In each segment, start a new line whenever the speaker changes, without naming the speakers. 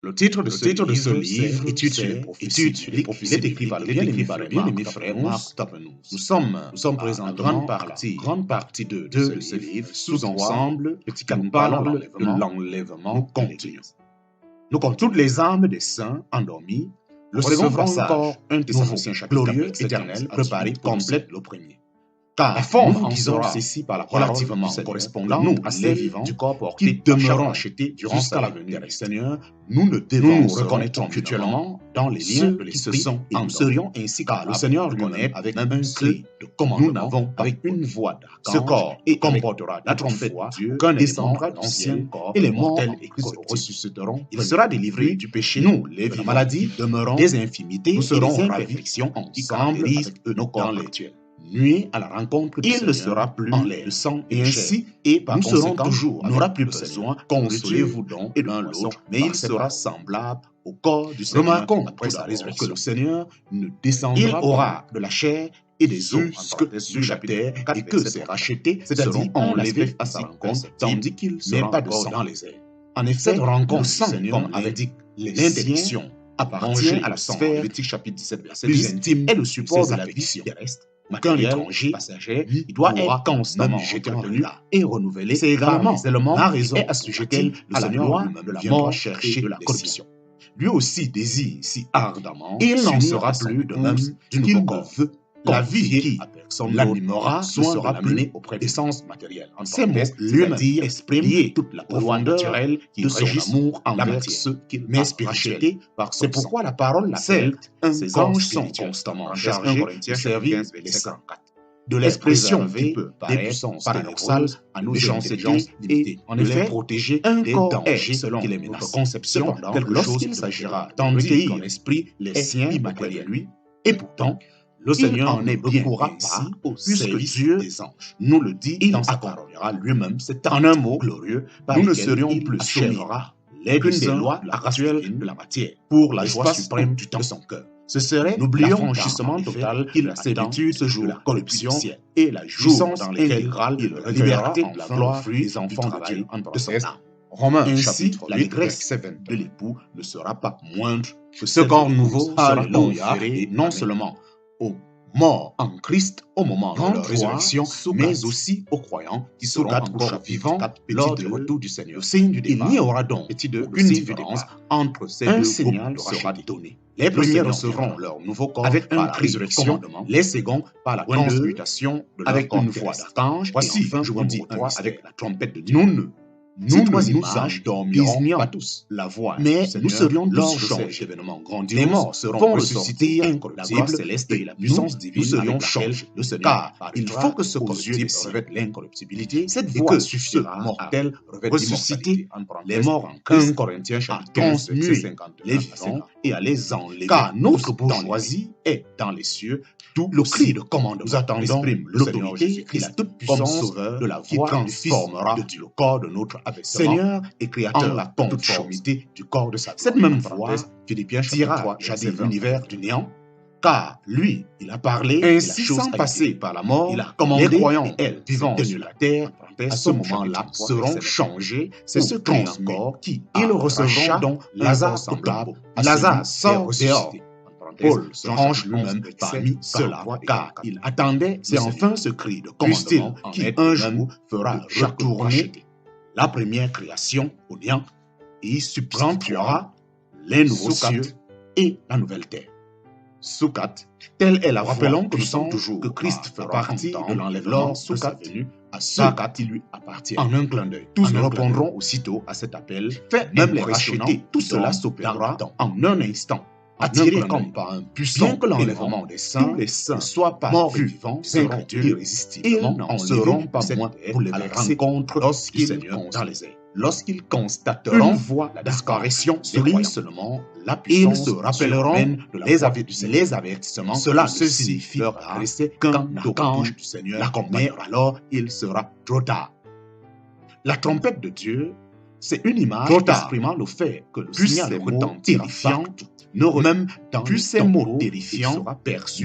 Le titre de ce livre, Études sur les prophéties bibliques, il est écrit par le bien-aimé frère Marc Tapenous. Nous sommes présentement à la grande partie de ce livre, sous-ensemble qui nous parle de l'enlèvement continu. Nous comptons toutes les âmes des saints endormis. Le second passage, 1 Thessaloniciens chapitre 4, éternel, préparé, complète le premier. Car nous disons ceci par la relativement correspondant à ces vivants du corps porté qui demeuront achetés jusqu'à la venue du Seigneur, nous ne devons nous reconnaître mutuellement dans les liens de l'esprit et nous serions ainsi car le Seigneur connaît avec un cri de commandement, nous n'avons avec une voix d'archange, ce corps et comportera la trompette de Dieu qu'un descendra d'ancien corps et les mortels et Christ ressusciteront. Il sera délivré du péché, nous les vivants, maladies demeurons des infimités, nous serons ravis ensemble avec eux nos corps actuels. Nuit à la rencontre du Seigneur, il ne sera plus en l'air, de sang et ainsi, et par nous serons toujours, n'aura plus besoin, consolez-vous donc et l'un l'autre, mais il sera semblable au corps du Seigneur. Remarquons après sa résurrection que le Seigneur ne descendra il aura de la chair et des os sur la terre et que ses rachetés seront enlevés à sa rencontre, tandis qu'il sera pas de sang dans les airs. En effet, cette rencontre du Seigneur, comme l'indique l'interdiction, appartient à la sphère, Lévitique chapitre 17, verset 10, intime est le support de la vie terrestre. Qu'un étranger passager, il doit être constamment retenu et renouvelé. C'est également la raison assujettie à la loi de la mort chercher de la corruption. Lui aussi désire si ardemment, il n'en sera plus de même du nouveau corps. La vie qui l'animera ne sera plus auprès d'essence matérielle. Ces mots lui-même expriment toute la profondeur naturelle de son amour envers ceux qu'il a rachetés par son sang. C'est pourquoi la parole l'appelle ces anges sont constamment chargés de servir les saints. De l'expression qui peut paraître paradoxale à nos intelligences limitées. En effet, protéger un corps est, selon notre conception, quelque chose qu'il s'agira d'encueillir en esprit les siens immatériels lui, et pourtant, le Seigneur ne pourra pas, puisque Dieu des anges nous le dit dans sa parole lui-même, c'est en un mot glorieux, nous ne serions plus soumis qu'une des lois actuelles de la matière pour la joie suprême du temps de son cœur. Ce serait l'affranchissement total de la servitude de la corruption et la jouissance dans laquelle il libérera en la gloire des enfants de Dieu de son âme. Romains chapitre 8, détresse de l'époux ne sera pas moindre que ce corps nouveau sera conféré non seulement aux morts en Christ au moment de leur résurrection, mais aussi aux croyants qui seront encore vivants lors du retour du Seigneur. Il n'y aura donc aucune différence entre ces deux groupes sera donné. Les premiers recevront leur nouveau corps avec une résurrection, les seconds par la transmutation de leur corps avec une voix d'archange. Voici, enfin, je vous dis avec la trompette de Dieu. Nous dormirons pas tous la voix, mais nous serions lors de cet événement grandiose. Les morts seront ressuscités incorruptibles, la gloire céleste et la puissance divine, nous serions changés, car il faut que ce corruptible revête l'incorruptibilité, cette voix suffira mortelle revête ressusciter les morts en 1 Corinthiens chapitre 11, verset 52, les vivants et à les enlever, car notre bourgeoisie est dans les cieux. Tout le cri de commandement, nous attendons l'autorité et la toute-puissance de la voix qui transformera le corps de notre Seigneur et Créateur en la conformité du corps de sa gloire. Cette même voix, Philippiens dira jadis l'univers du néant, car lui, il a parlé, ainsi sans passer par la mort, il a commandé, les croyants, elles, vivant sur la terre, à ce moment-là, seront changés, c'est ce cri encore qui, ils recevront donc Lazare semblable, Lazare sort dehors. Paul se range lui-même parmi ceux-là, car il attendait, c'est enfin ce cri de commandement qui un jour fera retourner la première création au néant et substituera les nouveaux cieux et la nouvelle terre. Soukat, telle est la voie. Rappelons que nous sommes toujours que Christ fait partie de l'enlèvement sous sa venue à ceux qui lui appartiennent. En un clin d'œil, tous nous répondrons aussitôt à cet appel, même les rachetés, tout cela s'opérera en un instant. Attirés comme par un puissant que l'enlèvement des saints, les saints ne soient pas morts et vivants, seront irrésistiblement, en seront pas moins pour les rencontres lorsqu'ils dans les airs. Lorsqu'ils constateront la disparition de lui seulement, la puissance, ils se rappelleront de les avertissements. Cela se signifie leur adresser qu'un archange du Seigneur l'accompagnera. Alors il sera trop tard. La trompette de Dieu, c'est une image exprimant le fait que le signal retentissant même dans tous ces mots terrifiants,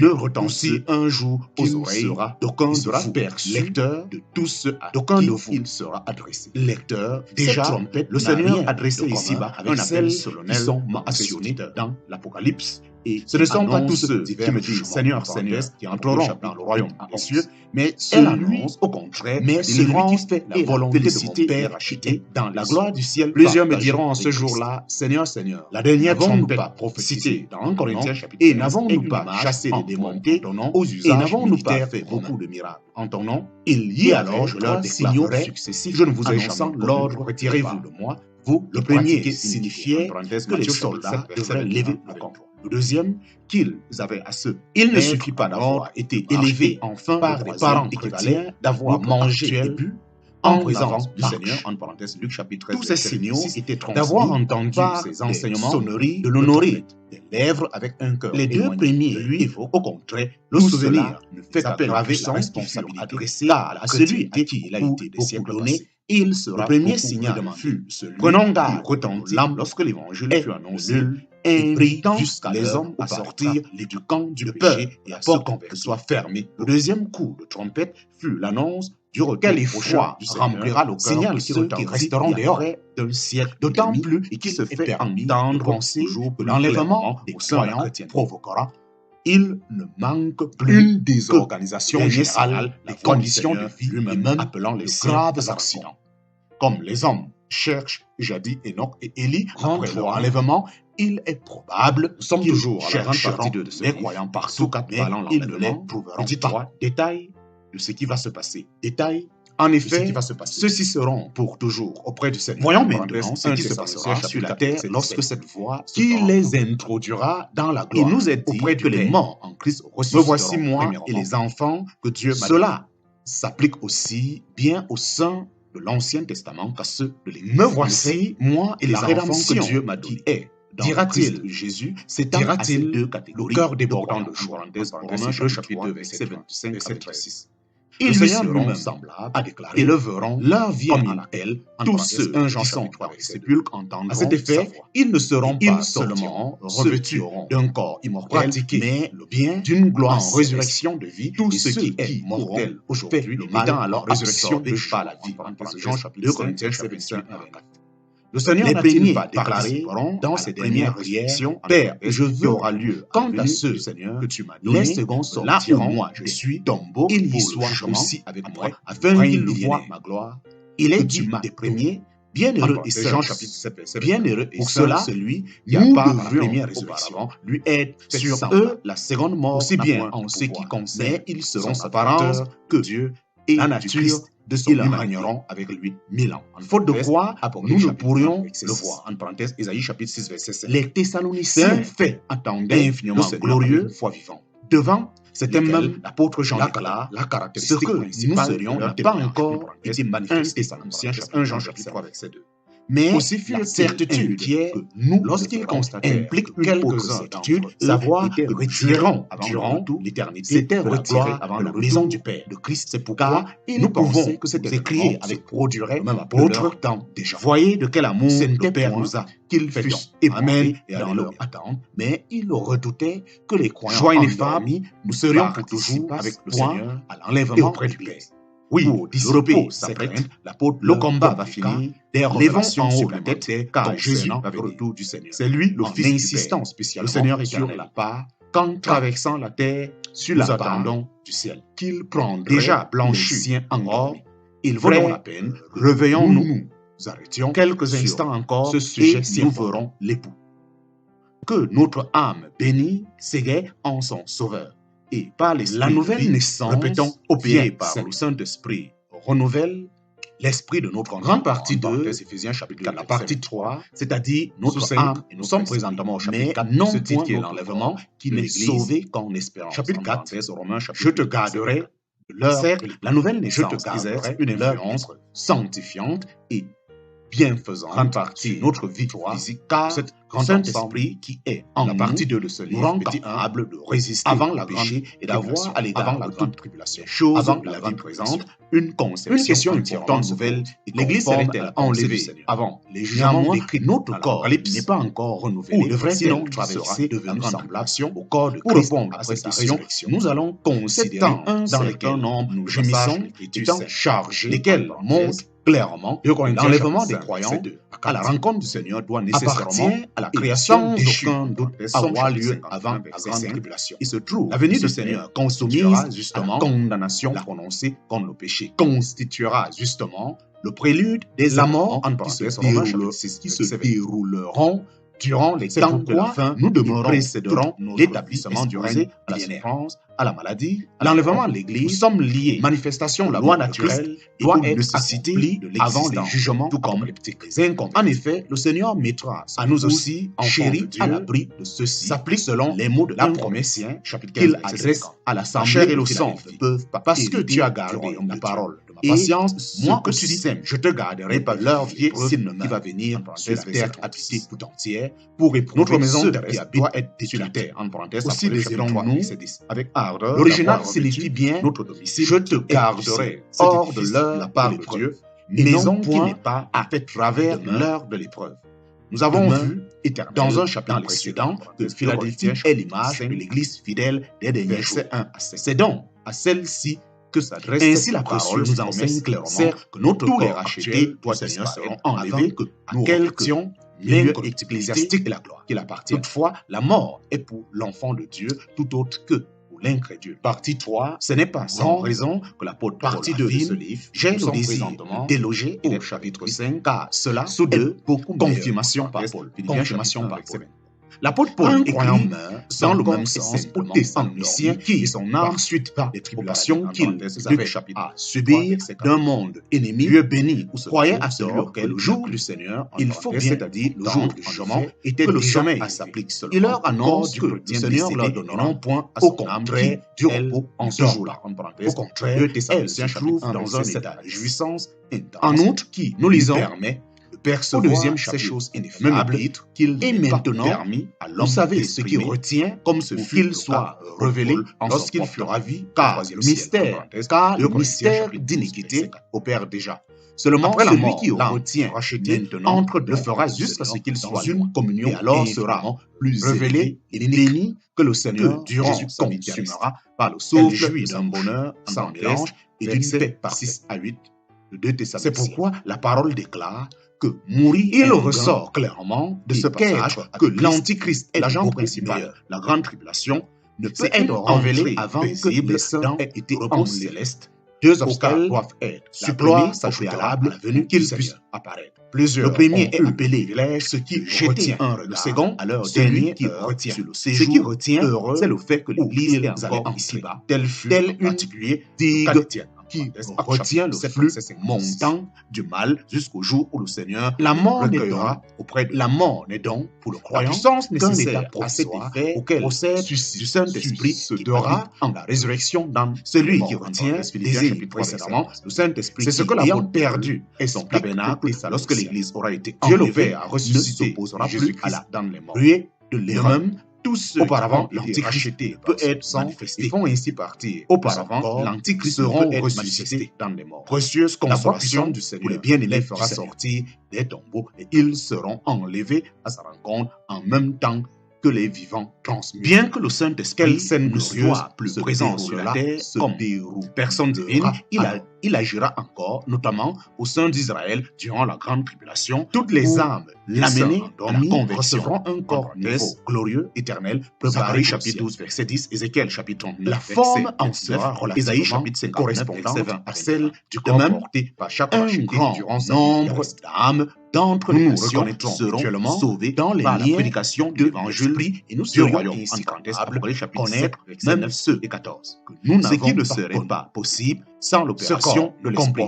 ne retentit un jour aux oreilles d'aucun de vous, lecteur de tout ce à d'aucun de vous il sera adressé. Lecteur, déjà, le Seigneur adressé ici-bas avec celles qui sont mentionnées dans l'Apocalypse. Et ce ne sont pas tous ceux qui me disent Seigneur, Seigneur, qui entreront dans le royaume des cieux, mais celui, au contraire, celui qui fait la volonté de mon Père racheté dans la gloire du ciel. Plusieurs me diront en ce jour-là, Seigneur, Seigneur, la dernière trompette citée dans 1 Corinthiens chapitre 15, et n'avons-nous pas chassé les démons en ton nom, aux usages, et n'avons-nous pas fait beaucoup de miracles en ton nom? Il y a alors, je leur déclarerai successifs, je ne vous ai jamais l'ordre, retirez-vous de moi. Vous, le premier signifiait que les soldats devraient lever le camp. Le deuxième, qu'ils avaient à se. Il ne suffit pas d'avoir été élevé enfin par des parents chrétiens, d'avoir mangé et bu en présence du Seigneur, en parenthèse Luc chapitre 13. Tous ces signaux étaient transmis d'avoir entendu ces enseignements, sonneries, de l'honorer des lèvres avec un cœur. Les deux premiers lui évoquent au contraire le souvenir ne fait qu'aggraver sa responsabilité adressée à celui à qui il a été des siècles donnés. Il sera le premier signal fut celui. Prenons garde, retentit lorsque l'évangile fut annoncé, invitant les hommes à sortir du camp du péché et à ce qu'on soit fermé. Le deuxième coup de trompette fut l'annonce du retour prochain du Seigneur, remplira le signal ceux qui resteront dehors d'un siècle, d'autant plus et qui se fait entendre penser que l'enlèvement des croyants provoquera. Il ne manque plus une désorganisation générale des conditions de vie, lui-même appelant les graves accidents. Comme les hommes cherchent jadis Enoch et Élie après leur enlèvement, il est probable qu'ils toujours à la grande partie de ce croyants partout, mais ils ne les prouveront pas. Détail de ce qui va se passer. Détail. En effet, ceux-ci seront pour toujours auprès du Seigneur. Voyons maintenant ce qui se passera sur la terre lorsque cette voix qui les introduira dans la gloire. Il nous est dit que les morts en Christ ressusciteront. Me voici moi et les enfants que Dieu m'a donnés. Cela s'applique aussi bien au sein de l'Ancien Testament qu'à ceux de l'Église. Me voici moi et la rédemption que Dieu m'a dit est. Dira-t-il Jésus, c'est-à-il à ces deux catégories, le cœur débordant de joie. Romains chapitre 2, verset 25 à 26. Ils lui seront semblables, a déclaré, et le verront, leur vie en elle, tous ceux qui sont avec sépulcre entendront. À cet effet, ils ne seront pas seulement revêtus d'un corps immortel, mais le bien d'une gloire en résurrection de vie, tout ce qui est mortel aujourd'hui, étant alors résurrection de par la vie. Jean chapitre 2 Corinthiens chapitre 25 à 24. Le Seigneur n'a-t-il pas déclaré dans ses dernières résurrections, Père, je veux aura lieu quant à ceux, Seigneur, que tu m'as donné, les seconds sortiront, là où moi je suis, tombeau, il y soit aussi avec moi, afin qu'il voie ma gloire. Il est dit des premiers, bienheureux et saint, Jean chapitre 7, bienheureux et pour cela, celui qui a pas la première résurrection, lui est sur eux la seconde mort, aussi bien en ce qui concerne, ils seront séparés que Dieu et la nature de ce qu'ils régneront avec lui 1000 ans. En faute de quoi, nous ne pourrions le voir. En parenthèse, Ésaïe chapitre 6, verset 7. Les Thessaloniciens fait attendaient infiniment glorieux, foi vivant. Devant, c'était même l'apôtre Jean déclare la caractéristique ce que nous serions n'a pas encore été manifesté. 1 Jean chapitre 3, verset 2. Mais aussi fut la certitude que nous, lorsqu'il constate implique quelques-uns certitudes, savoir que retireront durant l'éternité, c'était retiré avant la maison du Père de Christ. C'est pourquoi nous pouvons que c'était écrit avec produirait même apôtre temps déjà. Voyez de quel amour le Père nous a qu'il fussent éprouvé et dans leur attente, mais il redoutait que les croyants ineffables, nous serions pour toujours avec le Seigneur à l'enlèvement auprès du Père. Oui, le repos s'apprête, le combat va finir, levons en haut la tête, car Jésus va le retour du Seigneur. C'est lui le Fils insistant spécialement. Le Seigneur est sur la part, qu'en traversant la terre, sur la attendons du ciel, qu'il prendrait déjà blanchi en or, il vaut la peine, réveillons-nous, nous arrêtions quelques instants encore, ce sujet et nous verrons l'époux. Que notre âme bénie s'égaie en son Sauveur. Et par la nouvelle naissance, répétons, opérée par le Saint-Esprit, renouvelle l'esprit de notre grande partie 2, Éphésiens chapitre 4, la partie 3, c'est-à-dire notre âme, et nous sommes présentement au chapitre 4, non ce titre qui est l'enlèvement, qui n'est sauvé qu'en espérance. Chapitre 4, Romains chapitre je te garderai de leur, la nouvelle naissance, je te garderai une influence sanctifiante et bienfaisant, grande partie de notre vie physique, car cette grande Saint-Esprit qui est en la partie 2 de ce livre rend capable de résister avant la péché et d'avoir à l'égard de toute tribulation. Chose avant la vie présente, une conception importante nouvelle, l'Église est-elle enlevée avant les jugements décrits notre corps n'est pas encore renouvelé, ou devrait sinon traverser la grande tribulation au corps de Christ. Pour répondre à cette question, nous allons considérer un certain nombre de gémissons étant chargés, lesquels montrent clairement que l'enlèvement des croyants à la rencontre du Seigneur doit nécessairement à la création d'aucun doute avoir lieu avant la grande tribulation. Il se trouve, la venue du Seigneur constituera justement la condamnation prononcée contre le péché, constituera justement le prélude des amants qui se dérouleront durant les temps de la fin. Nous précéderons l'établissement du règne à la souffrance, à la maladie, à l'enlèvement de l'Église. Nous sommes liés. Manifestation de la loi naturelle doit être accomplie avant les jugements tout comme les incompris. En effet, le Seigneur mettra à nous aussi, chéris, à l'abri de ceci, s'applique selon les mots de la promesse qu'il adresse à l'assemblée et le sang ne peuvent pas. Parce que tu as gardé la parole de ma patience, moi que tu dis, je te garderai par leur vie s'il qui va venir sur la terre habitée tout entière pour éprouver notre maison qui doit être sur la terre. En parenthèse, aussi désirons-nous avec ardeur. L'original signifie bien notre domicile. Je te garderai hors de l'heure la part de Dieu, maison qui n'est pas à travers l'heure de l'épreuve. Nous avons vu dans un chapitre précédent que Philadelphie est l'image de l'Église fidèle des derniers jours. C'est donc à celle-ci que s'adresse ainsi la parole nous enseigne clairement que notre corps racheté, toi Seigneur, seront enlevés que nous quelques milieu ecclésiastique de la gloire qu'il appartient. Toutefois, la mort est pour l'enfant de Dieu tout autre que pour l'incrédule. Partie 3, ce n'est pas sans raison que l'apôtre partie 2 de ce livre, j'ai le désir de déloger au chapitre 5, car cela sous deux beaucoup confirmation par Paul. Confirmation par Paul. L'apôtre Paul écrit dans le même sens aux Thessaloniciens qui son âme suite par les tribulations qu'il avait à subir d'un monde ennemi, Dieu béni, croyait à celui auquel le jour du Seigneur, il faut bien, c'est-à-dire le jour du jugement, était le sommeil à s'applique seulement. Il leur annonce que le Seigneur leur donnera point à son âme du repos en ce jour-là. Au contraire, elle se trouve dans un état de jouissance intense. En outre, qui nous lisons permet au deuxième ces choses ineffables qu'il est maintenant permis à l'homme. Vous savez ce qui retient comme ce qu'il soit révélé lorsqu'il fera vie, car le mystère d'iniquité opère déjà. Seulement celui qui retient maintenant le fera jusqu'à ce qu'il soit une communion et alors sera plus révélé et béni que le Seigneur durant Jésus consumera par le souffle d'un bonheur sans mélange et d'une paix par 6 à 8 de 2 Thessaloniciens. C'est pourquoi la parole déclare que mourir, il ressort clairement de ce passage que l'Antichrist est l'agent principal. La grande tribulation ne peut être révélée avant que les saints aient été en céleste. Deux obstacles doivent être suppléés au préalable à la venue qu'il puisse apparaître. Le premier est appelé ce qui retient. Le second, alors celui qui retient. Ce qui retient, c'est le fait que l'Église est encore ici-bas, tel une particulier digue qui retient le flux montant du mal jusqu'au jour où le Seigneur la mort recueillera auprès de la mort n'est donc pour le croyant la puissance nécessaire à cet effet auquel possède du Saint-Esprit se donnera en la résurrection dans celui qui retient désir précédemment le Saint-Esprit. C'est ce que l'apôtre perdu est son tabernacle lorsque l'Église aura été enlevée à ressusciter, s'opposera plus à la dans les morts. De l'erreur. Tous ceux auparavant l'Antichrist peut être manifesté. Ils font ainsi partie. Auparavant, l'Antichrist seront ressuscités dans les morts. Précieuse consolation du Seigneur pour les bien-aimés fera sortir des tombeaux et ils seront enlevés à sa rencontre en même temps que les vivants transmis. Bien que le Saint-Esprit ne soit plus présent sur la terre comme personne divine, il agira encore, notamment au sein d'Israël durant la grande tribulation. Toutes les âmes l'amener à la conversion recevront un corps nouveau, glorieux, éternel. Zacharie chapitre 12, verset 10, Ézéchiel chapitre 39, la forme en sera Ésaïe chapitre 5, correspondant à celle du corps porté par chaque racheté durant nombre d'âmes d'entre les nations seront sauvés dans les liens prédication de l'évangile et nous serions ainsi incapables de connaître même ceux et 14 que nous n'avons qui ne serait pas possible Sans l'opération de l'Esprit,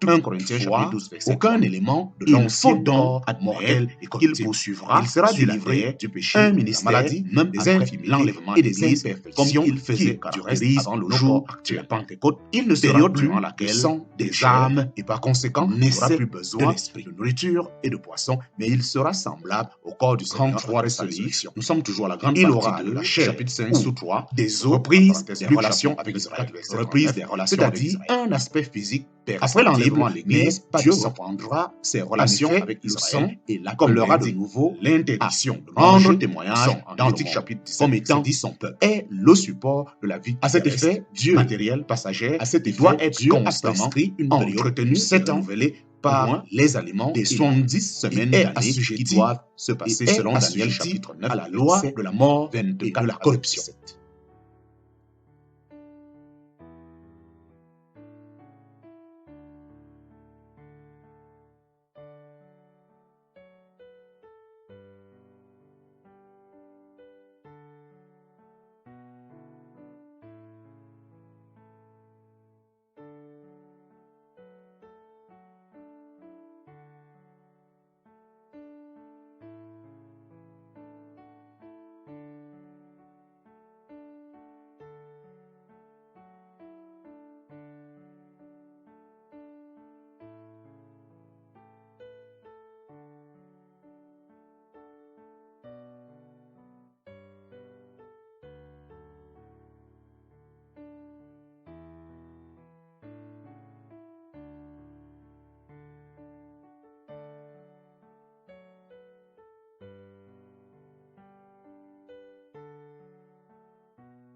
1 Corinthiens chapitre 12, verset 3, aucun élément de l'ancien corps mortel qu'il poursuivra, il sera délivré du péché, un ministère, la maladie, même des infirmités, l'enlèvement et des imperfections, comme il faisait du reste avant le jour de la Pentecôte. Il ne sera plus durant laquelle sont des âmes et par conséquent n'aura plus besoin de nourriture et de poisson, mais il sera semblable au corps du Seigneur après sa résurrection. Nous sommes toujours à la grande partie de la chair, chapitre 5 sous 3, des os, reprise des relations avec Israël, reprise des relations, c'est-à-dire un aspect physique. Après l'enlèvement de l'Église, Dieu reprendra ses relations avec Israël et l'accomplira de nouveau l'interdiction de rendre témoignage dans Lévitique chapitre 17 comme étant son peuple est le support de la vie. À cet effet, Dieu matériel passager doit être constamment entretenu, 7 ans par les aliments des 70 semaines d'année qui doivent se passer selon Daniel chapitre 9 à la loi de la mort et de la corruption.